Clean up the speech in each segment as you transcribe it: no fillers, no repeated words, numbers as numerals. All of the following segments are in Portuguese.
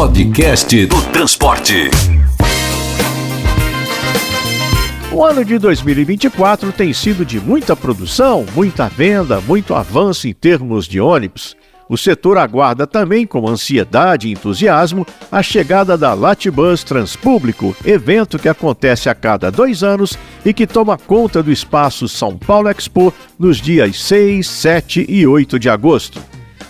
Podcast do Transporte. O ano de 2024 tem sido de muita produção, muita venda, muito avanço em termos de ônibus. O setor aguarda também com ansiedade e entusiasmo a chegada da Latibus Transpúblico, evento que acontece a cada 2 anos e que toma conta do espaço São Paulo Expo nos dias 6, 7 e 8 de agosto.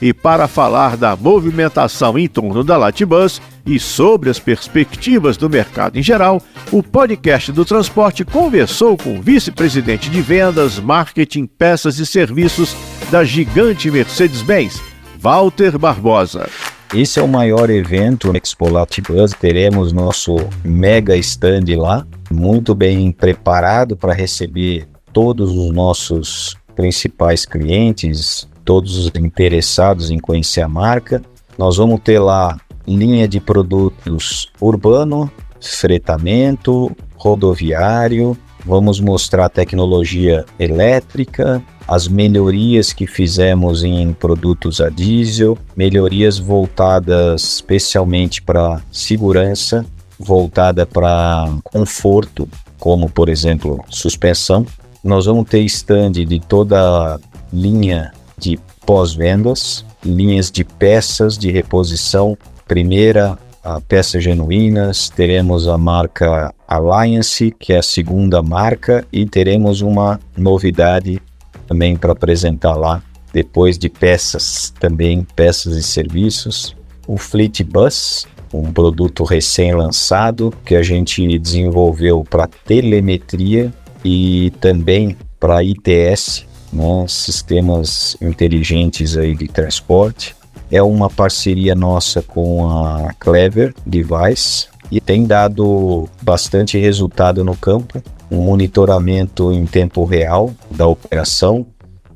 E para falar da movimentação em torno da Latibus e sobre as perspectivas do mercado em geral, o podcast do transporte conversou com o vice-presidente de vendas, marketing, peças e serviços da gigante Mercedes-Benz, Walter Barbosa. Esse é o maior evento Expo Latibus, teremos nosso mega stand lá, muito bem preparado para receber todos os nossos principais clientes, todos os interessados em conhecer a marca. Nós vamos ter lá linha de produtos urbano, fretamento, rodoviário, vamos mostrar a tecnologia elétrica, as melhorias que fizemos em produtos a diesel, melhorias voltadas especialmente para segurança, voltada para conforto, como por exemplo suspensão. Nós vamos ter stand de toda a linha de pós-vendas, linhas de peças de reposição, primeira a peças genuínas, teremos a marca Alliance, que é a segunda marca, e teremos uma novidade também para apresentar lá, depois de peças também, peças e serviços. O Fleet Bus, um produto recém-lançado que a gente desenvolveu para telemetria e também para ITS, né, sistemas inteligentes aí de transporte. É uma parceria nossa com a Clever Device e tem dado bastante resultado no campo, um monitoramento em tempo real da operação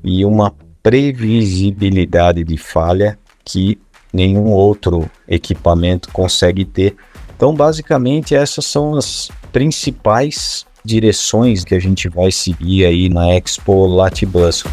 e uma previsibilidade de falha que nenhum outro equipamento consegue ter. Então, basicamente, essas são as principais direções que a gente vai seguir aí na Expo Latibus.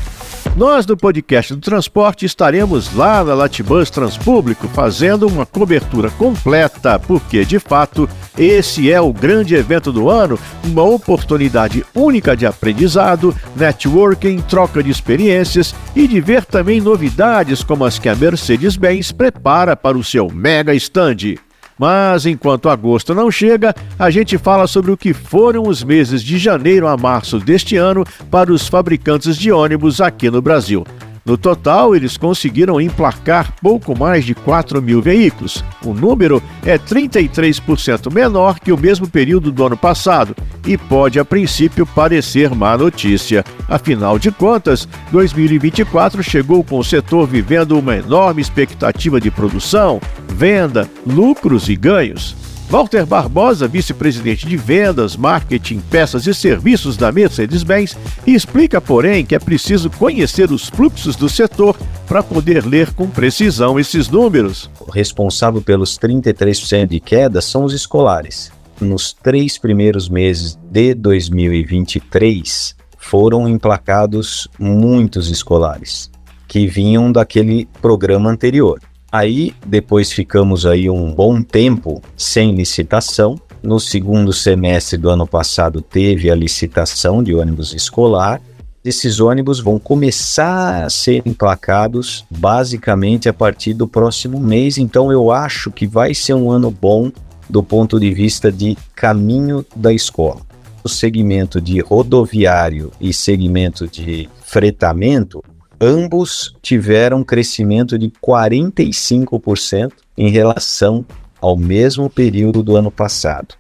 Nós do podcast do transporte estaremos lá na Latibus Transpúblico fazendo uma cobertura completa, porque de fato esse é o grande evento do ano, uma oportunidade única de aprendizado, networking, troca de experiências e de ver também novidades como as que a Mercedes-Benz prepara para o seu mega stand. Mas enquanto agosto não chega, a gente fala sobre o que foram os meses de janeiro a março deste ano para os fabricantes de ônibus aqui no Brasil. No total, eles conseguiram emplacar pouco mais de 4.000 veículos. O número é 33% menor que o mesmo período do ano passado e pode, a princípio, parecer má notícia. Afinal de contas, 2024 chegou com o setor vivendo uma enorme expectativa de produção, venda, lucros e ganhos. Walter Barbosa, vice-presidente de vendas, marketing, peças e serviços da Mercedes-Benz, explica, porém, que é preciso conhecer os fluxos do setor para poder ler com precisão esses números. O responsável pelos 33% de queda são os escolares. Nos 3 primeiros meses de 2023, foram emplacados muitos escolares que vinham daquele programa anterior. Aí, depois ficamos aí um bom tempo sem licitação. No segundo semestre do ano passado teve a licitação de ônibus escolar. Esses ônibus vão começar a ser emplacados basicamente a partir do próximo mês. Então eu acho que vai ser um ano bom do ponto de vista de caminho da escola. O segmento de rodoviário e segmento de fretamento, ambos tiveram crescimento de 45% em relação ao mesmo período do ano passado.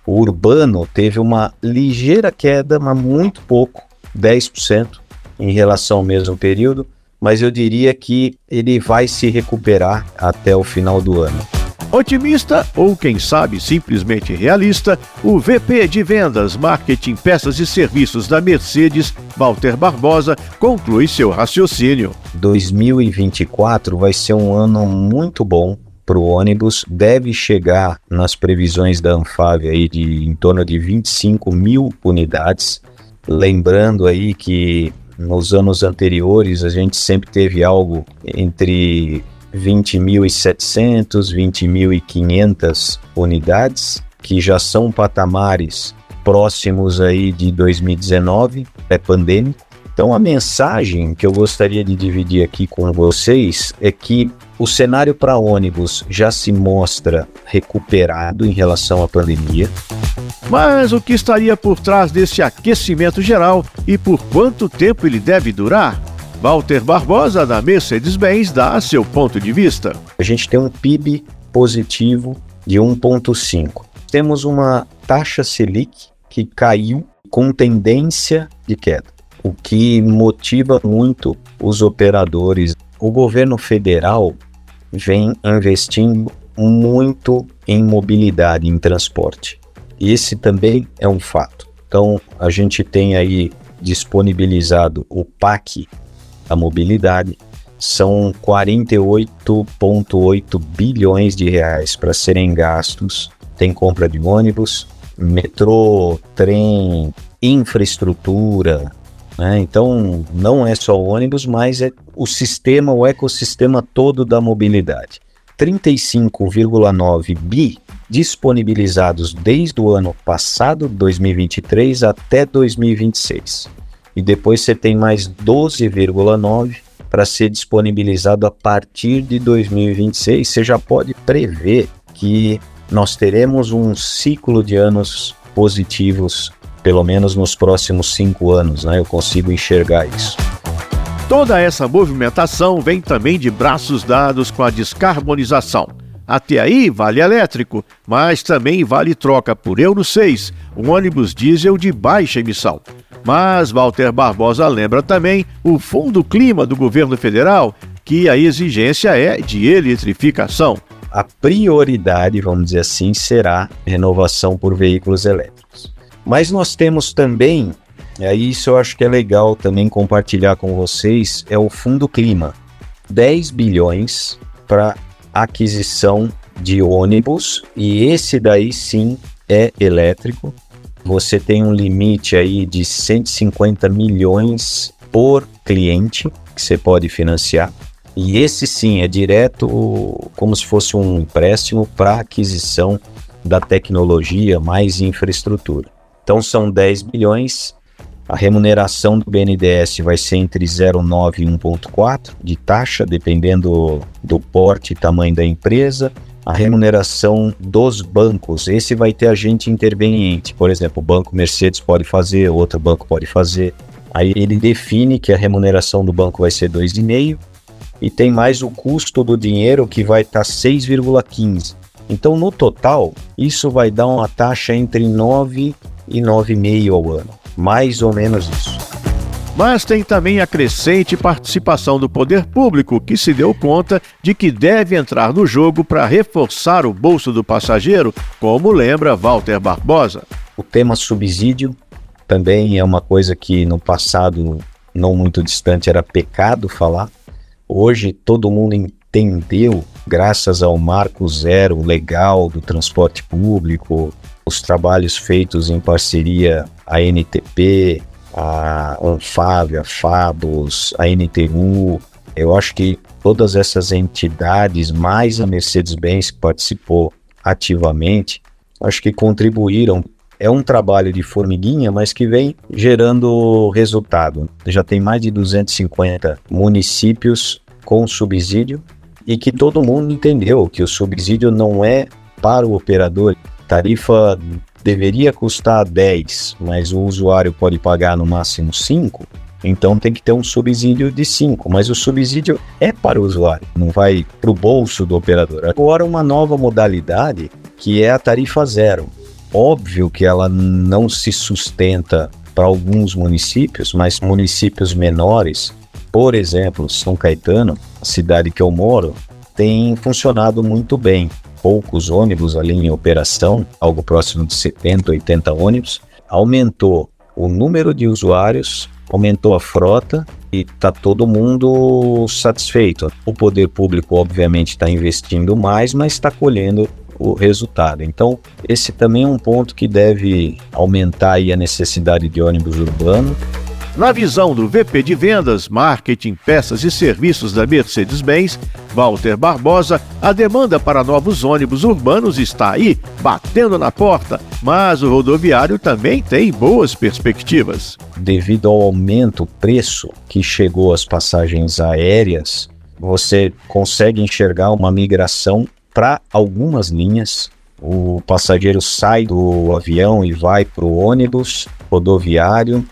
O urbano teve uma ligeira queda, mas muito pouco, 10% em relação ao mesmo período, mas eu diria que ele vai se recuperar até o final do ano. Otimista, ou quem sabe simplesmente realista, o VP de Vendas, Marketing, Peças e Serviços da Mercedes, Walter Barbosa, conclui seu raciocínio. 2024 vai ser um ano muito bom para o ônibus, deve chegar nas previsões da Anfavea aí de em torno de 25 mil unidades. Lembrando aí que nos anos anteriores a gente sempre teve algo entre 20.700, 20.500 unidades, que já são patamares próximos aí de 2019, pré-pandêmico. Então a mensagem que eu gostaria de dividir aqui com vocês é que o cenário para ônibus já se mostra recuperado em relação à pandemia. Mas o que estaria por trás desse aquecimento geral e por quanto tempo ele deve durar? Walter Barbosa, da Mercedes-Benz, dá seu ponto de vista. A gente tem um PIB positivo de 1,5. Temos uma taxa Selic que caiu com tendência de queda, o que motiva muito os operadores. O governo federal vem investindo muito em mobilidade, em transporte. E esse também é um fato. Então, a gente tem aí disponibilizado o PAC, a mobilidade, são 48,8 bilhões de reais para serem gastos. Tem compra de ônibus, metrô, trem, infraestrutura, né? Então, não é só ônibus, mas é o sistema, o ecossistema todo da mobilidade. 35,9 bi disponibilizados desde o ano passado, 2023, até 2026. E depois você tem mais 12,9 para ser disponibilizado a partir de 2026. Você já pode prever que nós teremos um ciclo de anos positivos, pelo menos nos próximos 5 anos, né? Eu consigo enxergar isso. Toda essa movimentação vem também de braços dados com a descarbonização. Até aí vale elétrico, mas também vale troca por Euro 6, um ônibus diesel de baixa emissão. Mas Walter Barbosa lembra também o Fundo Clima do governo federal, que a exigência é de eletrificação. A prioridade, vamos dizer assim, será renovação por veículos elétricos. Mas nós temos também, isso eu acho que é legal também compartilhar com vocês, é o Fundo Clima. 10 bilhões para aquisição de ônibus, e esse daí sim é elétrico. Você tem um limite aí de 150 milhões por cliente que você pode financiar. E esse sim é direto, como se fosse um empréstimo para aquisição da tecnologia mais infraestrutura. Então são 10 bilhões, a remuneração do BNDES vai ser entre 0,9 e 1,4 de taxa, dependendo do porte e tamanho da empresa. A remuneração dos bancos, esse vai ter agente interveniente, por exemplo, o Banco Mercedes pode fazer, outro banco pode fazer. Aí ele define que a remuneração do banco vai ser 2,5 e tem mais o custo do dinheiro que vai estar 6,15. Então, no total, isso vai dar uma taxa entre 9 e 9,5 ao ano, mais ou menos isso. Mas tem também a crescente participação do poder público, que se deu conta de que deve entrar no jogo para reforçar o bolso do passageiro, como lembra Walter Barbosa. O tema subsídio também é uma coisa que no passado, não muito distante, era pecado falar. Hoje todo mundo entendeu, graças ao Marco Zero legal do transporte público, os trabalhos feitos em parceria a ANTP, a Anfávia, a Fabos, a NTU. Eu acho que todas essas entidades, mais a Mercedes-Benz que participou ativamente, acho que contribuíram. É um trabalho de formiguinha, mas que vem gerando resultado. Já tem mais de 250 municípios com subsídio e que todo mundo entendeu que o subsídio não é para o operador. Tarifa deveria custar 10, mas o usuário pode pagar no máximo 5, então tem que ter um subsídio de 5, mas o subsídio é para o usuário, não vai para o bolso do operador. Agora uma nova modalidade que é a tarifa zero. Óbvio que ela não se sustenta para alguns municípios, mas municípios menores, por exemplo, São Caetano, a cidade que eu moro, tem funcionado muito bem. Poucos ônibus ali em operação, algo próximo de 70, 80 ônibus. Aumentou o número de usuários, aumentou a frota e está todo mundo satisfeito. O poder público, obviamente, está investindo mais, mas está colhendo o resultado. Então, esse também é um ponto que deve aumentar aí a necessidade de ônibus urbano. Na visão do VP de Vendas, Marketing, Peças e Serviços da Mercedes-Benz, Walter Barbosa, a demanda para novos ônibus urbanos está aí, batendo na porta, mas o rodoviário também tem boas perspectivas. Devido ao aumento do preço que chegou às passagens aéreas, você consegue enxergar uma migração para algumas linhas. O passageiro sai do avião e vai para o ônibus rodoviário.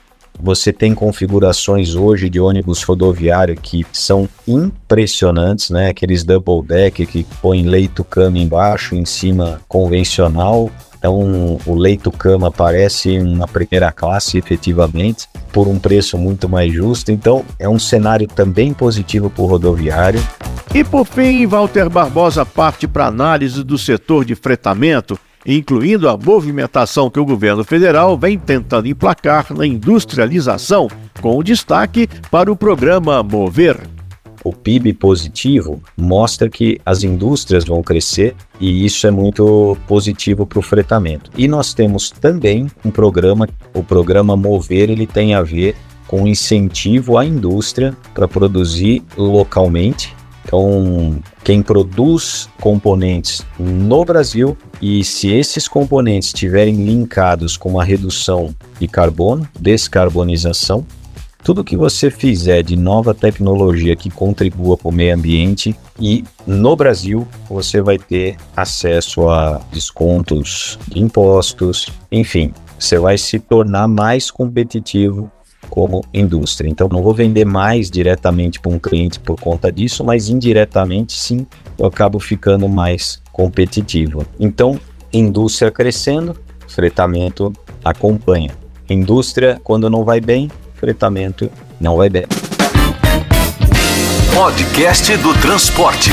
Você tem configurações hoje de ônibus rodoviário que são impressionantes, né? Aqueles double deck que põe leito-cama embaixo, em cima convencional. Então o leito-cama parece uma primeira classe efetivamente, por um preço muito mais justo. Então é um cenário também positivo para o rodoviário. E por fim, Walter Barbosa parte para a análise do setor de fretamento, incluindo a movimentação que o governo federal vem tentando emplacar na industrialização, com destaque para o programa Mover. O PIB positivo mostra que as indústrias vão crescer e isso é muito positivo para o fretamento. E nós temos também um programa, o programa Mover, ele tem a ver com incentivo à indústria para produzir localmente. Então, quem produz componentes no Brasil, e se esses componentes estiverem linkados com uma redução de carbono, descarbonização, tudo que você fizer de nova tecnologia que contribua para o meio ambiente, e no Brasil você vai ter acesso a descontos de impostos, enfim, você vai se tornar mais competitivo como indústria. Então, não vou vender mais diretamente para um cliente por conta disso, mas indiretamente, sim, eu acabo ficando mais competitivo. Então, indústria crescendo, fretamento acompanha. Indústria, quando não vai bem, fretamento não vai bem. Podcast do Transporte.